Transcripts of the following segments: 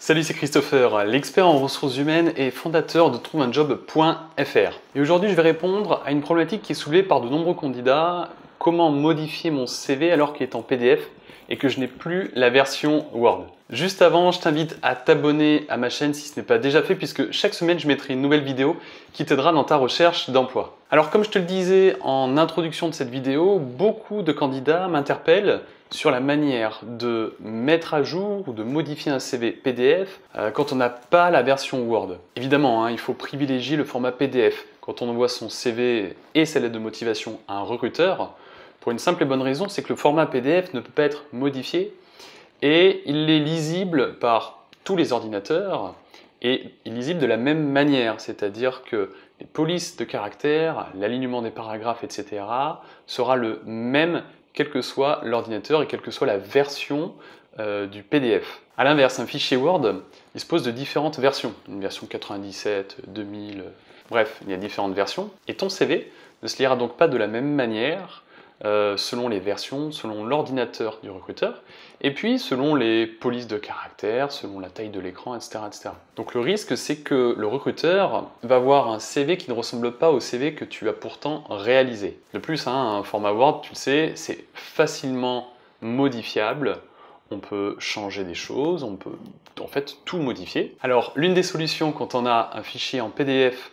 Salut, c'est Christopher, l'expert en ressources humaines et fondateur de trouveunjob.fr. Et aujourd'hui, je vais répondre à une problématique qui est soulevée par de nombreux candidats. Comment modifier mon CV alors qu'il est en PDF et que je n'ai plus la version Word. Juste avant, je t'invite à t'abonner à ma chaîne si ce n'est pas déjà fait, puisque chaque semaine, je mettrai une nouvelle vidéo qui t'aidera dans ta recherche d'emploi. Alors, comme je te le disais en introduction de cette vidéo, beaucoup de candidats m'interpellent sur la manière de mettre à jour ou de modifier un CV PDF quand on n'a pas la version Word. Évidemment, il faut privilégier le format PDF quand on envoie son CV et sa lettre de motivation à un recruteur, pour une simple et bonne raison, c'est que le format PDF ne peut pas être modifié et il est lisible par tous les ordinateurs et il est lisible de la même manière, c'est-à-dire que les polices de caractères, l'alignement des paragraphes, etc. sera le même quel que soit l'ordinateur et quelle que soit la version du PDF. A l'inverse, un fichier Word dispose de différentes versions, une version 97, 2000, bref, il y a différentes versions, et ton CV ne se lira donc pas de la même manière selon les versions, selon l'ordinateur du recruteur, et puis selon les polices de caractères, selon la taille de l'écran, etc., etc. Donc le risque, c'est que le recruteur va voir un CV qui ne ressemble pas au CV que tu as pourtant réalisé. De plus, un format Word, tu le sais, c'est facilement modifiable. On peut changer des choses, on peut en fait tout modifier. Alors l'une des solutions quand on a un fichier en PDF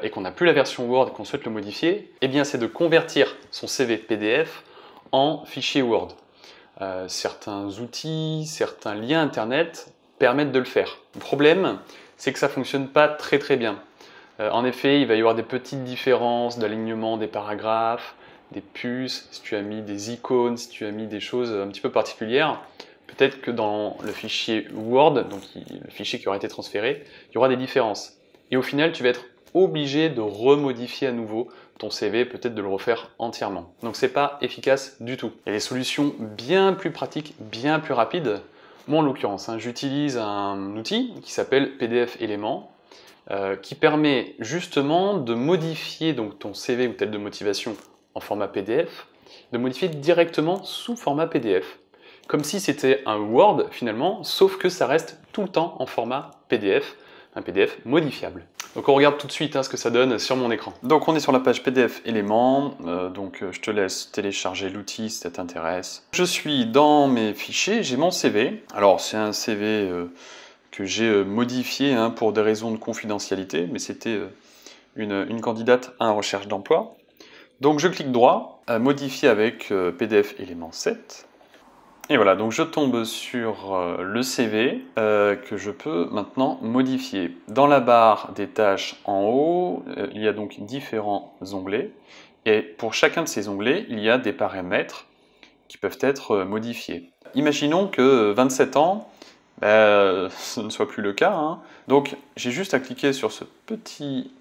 et qu'on n'a plus la version Word et qu'on souhaite le modifier, eh bien c'est de convertir son CV PDF en fichier Word. Certains outils, certains liens internet permettent de le faire. Le problème, c'est que ça ne fonctionne pas très bien. En effet, il va y avoir des petites différences d'alignement des paragraphes, des puces, si tu as mis des icônes, si tu as mis des choses un petit peu particulières. Peut-être que dans le fichier Word, donc le fichier qui aura été transféré, il y aura des différences. Et au final, tu vas être obligé de remodifier à nouveau ton CV, peut-être de le refaire entièrement. Donc c'est pas efficace du tout. Il y a des solutions bien plus pratiques, bien plus rapides. Moi en l'occurrence, j'utilise un outil qui s'appelle PDF Éléments, qui permet justement de modifier donc ton CV ou telle de motivation en format PDF, de modifier directement sous format PDF. Comme si c'était un Word finalement, sauf que ça reste tout le temps en format PDF, un PDF modifiable. Donc on regarde tout de suite ce que ça donne sur mon écran. Donc on est sur la page PDF éléments, je te laisse télécharger l'outil si ça t'intéresse. Je suis dans mes fichiers, j'ai mon CV. Alors c'est un CV que j'ai modifié pour des raisons de confidentialité, mais c'était une candidate à la recherche d'emploi. Donc je clique droit, modifier avec PDF élément 7. Et voilà, donc je tombe sur le CV que je peux maintenant modifier. Dans la barre des tâches en haut, il y a donc différents onglets. Et pour chacun de ces onglets, il y a des paramètres qui peuvent être modifiés. Imaginons que 27 ans, ce ne soit plus le cas. Donc j'ai juste à cliquer sur ce petit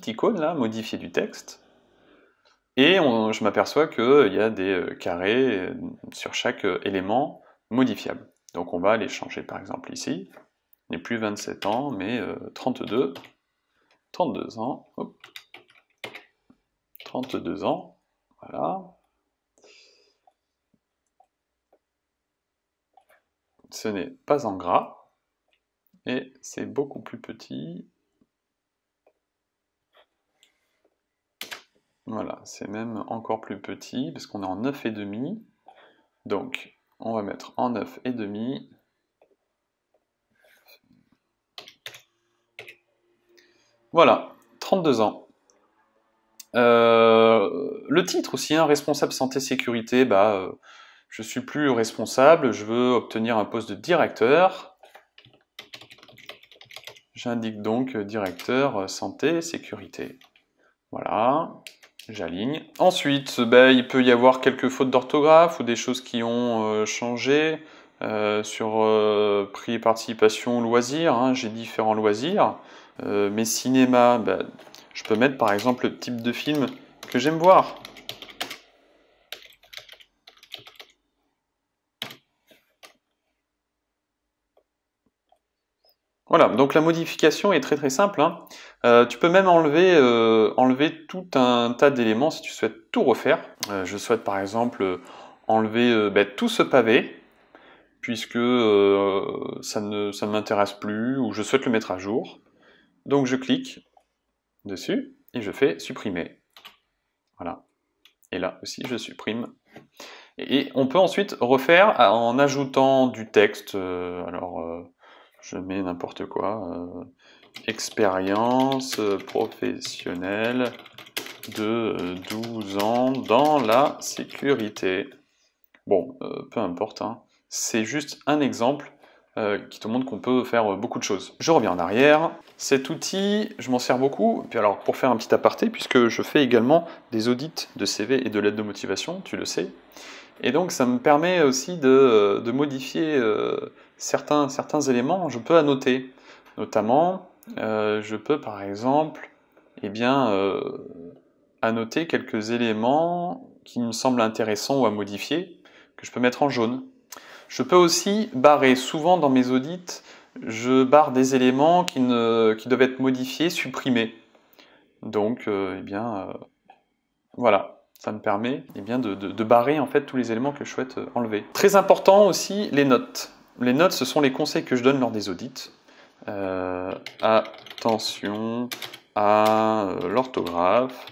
icône là, modifier du texte. Et je m'aperçois qu'il y a des carrés sur chaque élément modifiable. Donc on va les changer par exemple ici. Il n'est plus 27 ans, mais 32. 32 ans. Hop. 32 ans. Voilà. Ce n'est pas en gras. Et c'est beaucoup plus petit. Voilà, c'est même encore plus petit, parce qu'on est en 9,5. Donc, on va mettre en 9,5. Voilà, 32 ans. Le titre aussi, responsable santé-sécurité, je suis plus responsable, je veux obtenir un poste de directeur. J'indique donc directeur santé-sécurité. Voilà. J'aligne. Ensuite, il peut y avoir quelques fautes d'orthographe ou des choses qui ont changé sur prix et participation loisirs. J'ai différents loisirs. Mes cinémas, je peux mettre par exemple le type de film que j'aime voir. Voilà, donc la modification est très simple. Tu peux même enlever tout un tas d'éléments si tu souhaites tout refaire. Je souhaite par exemple enlever tout ce pavé puisque ça ne m'intéresse plus ou je souhaite le mettre à jour. Donc je clique dessus et je fais supprimer. Voilà. Et là aussi je supprime. Et on peut ensuite refaire en ajoutant du texte. Je mets n'importe quoi. Expérience professionnelle de 12 ans dans la sécurité. Bon, peu importe, hein. C'est juste un exemple qui te montre qu'on peut faire beaucoup de choses. Je reviens en arrière. Cet outil, je m'en sers beaucoup. Puis alors, pour faire un petit aparté, puisque je fais également des audits de CV et de lettres de motivation, tu le sais. Et donc, ça me permet aussi de modifier certains éléments. Je peux annoter, notamment, je peux par exemple, annoter quelques éléments qui me semblent intéressants ou à modifier, que je peux mettre en jaune. Je peux aussi barrer. Souvent dans mes audits, je barre des éléments qui doivent être modifiés, supprimés. Donc, voilà, ça me permet de barrer en fait tous les éléments que je souhaite enlever. Très important aussi, les notes. Les notes, ce sont les conseils que je donne lors des audits. Attention à l'orthographe,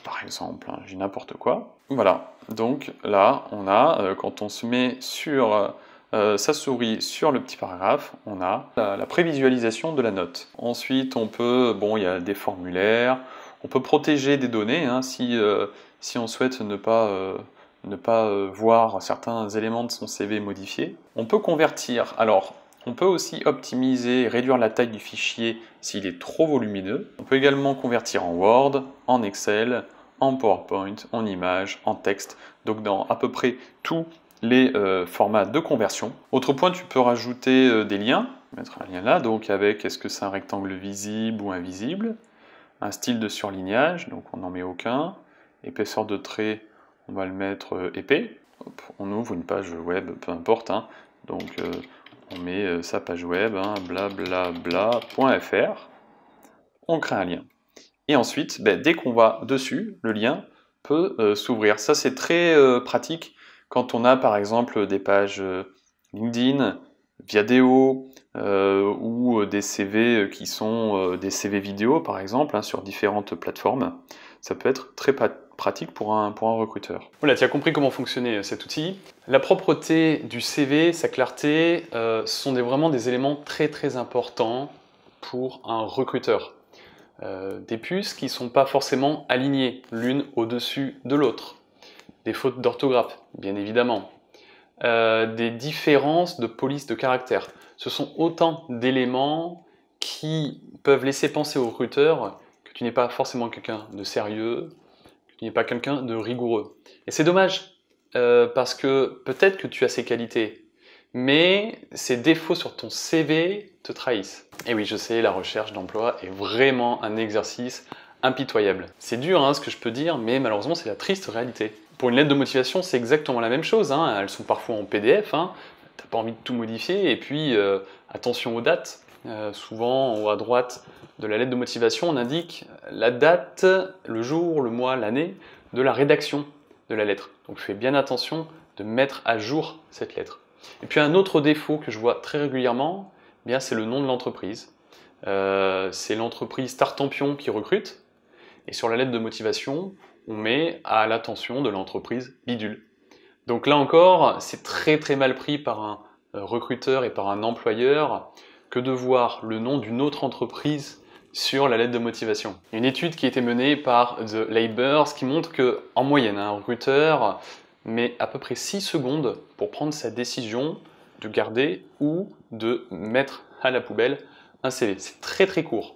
par exemple, hein, j'ai n'importe quoi. Voilà, donc là, on a, quand on se met sur sa souris sur le petit paragraphe, on a la prévisualisation de la note. Ensuite, on peut, il y a des formulaires, on peut protéger des données, hein, si on souhaite ne pas voir certains éléments de son CV modifiés. On peut convertir, alors, on peut aussi optimiser et réduire la taille du fichier s'il est trop volumineux. On peut également convertir en Word, en Excel, en PowerPoint, en images, en texte, donc dans à peu près tous les formats de conversion. Autre point, tu peux rajouter des liens, mettre un lien là, donc avec est-ce que c'est un rectangle visible ou invisible, un style de surlignage, donc on n'en met aucun, épaisseur de trait, on va le mettre épais. Hop, on ouvre une page web, peu importe, hein. Donc on met sa page web, hein, blablabla.fr, on crée un lien. Et ensuite, dès qu'on va dessus, le lien peut s'ouvrir. Ça, c'est très pratique quand on a par exemple des pages LinkedIn, Viadeo ou des CV qui sont des CV vidéo par exemple, hein, sur différentes plateformes. Ça peut être très pratique pour un recruteur. Voilà, tu as compris comment fonctionnait cet outil. La propreté du CV, sa clarté, sont vraiment des éléments très très importants pour un recruteur. Des puces qui ne sont pas forcément alignées l'une au-dessus de l'autre, des fautes d'orthographe, bien évidemment, des différences de police de caractère. Ce sont autant d'éléments qui peuvent laisser penser au recruteur que tu n'es pas forcément quelqu'un de sérieux, que tu n'es pas quelqu'un de rigoureux. Et c'est dommage, parce que peut-être que tu as ces qualités, mais ces défauts sur ton CV te trahissent. Et oui, je sais, la recherche d'emploi est vraiment un exercice impitoyable. C'est dur, hein, ce que je peux dire, mais malheureusement, c'est la triste réalité. Pour une lettre de motivation, c'est exactement la même chose, hein. Elles sont parfois en PDF, hein. T'as pas envie de tout modifier, et puis attention aux dates. Souvent, en haut à droite de la lettre de motivation, on indique la date, le jour, le mois, l'année de la rédaction de la lettre. Donc fais bien attention de mettre à jour cette lettre. Et puis un autre défaut que je vois très régulièrement, c'est le nom de l'entreprise. C'est l'entreprise Tartampion qui recrute. Et sur la lettre de motivation, on met à l'attention de l'entreprise Bidule. Donc là encore, c'est très très mal pris par un recruteur et par un employeur que de voir le nom d'une autre entreprise sur la lettre de motivation. Il y a une étude qui a été menée par The Labours qui montre qu'en moyenne, un recruteur met à peu près 6 secondes pour prendre sa décision de garder ou de mettre à la poubelle un CV. C'est très très court.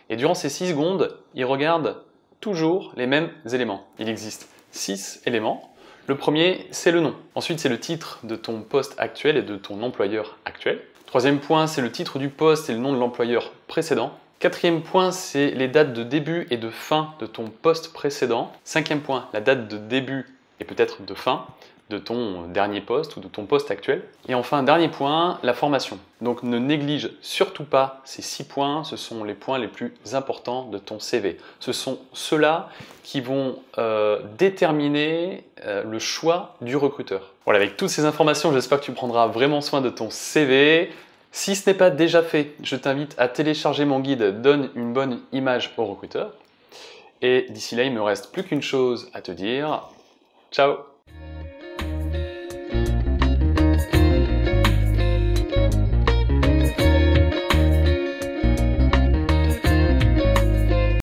Et durant ces 6 secondes, il regarde toujours les mêmes éléments. Il existe 6 éléments. Le premier, c'est le nom. Ensuite, c'est le titre de ton poste actuel et de ton employeur actuel. Troisième point, c'est le titre du poste et le nom de l'employeur précédent. Quatrième point, c'est les dates de début et de fin de ton poste précédent. Cinquième point, la date de début et peut-être de fin de ton dernier poste ou de ton poste actuel. Et enfin, dernier point, la formation. Donc ne néglige surtout pas ces 6 points, ce sont les points les plus importants de ton CV. Ce sont ceux-là qui vont déterminer le choix du recruteur. Voilà, avec toutes ces informations, j'espère que tu prendras vraiment soin de ton CV. Si ce n'est pas déjà fait, je t'invite à télécharger mon guide Donne une bonne image au recruteur. Et d'ici là, il ne me reste plus qu'une chose à te dire. Ciao!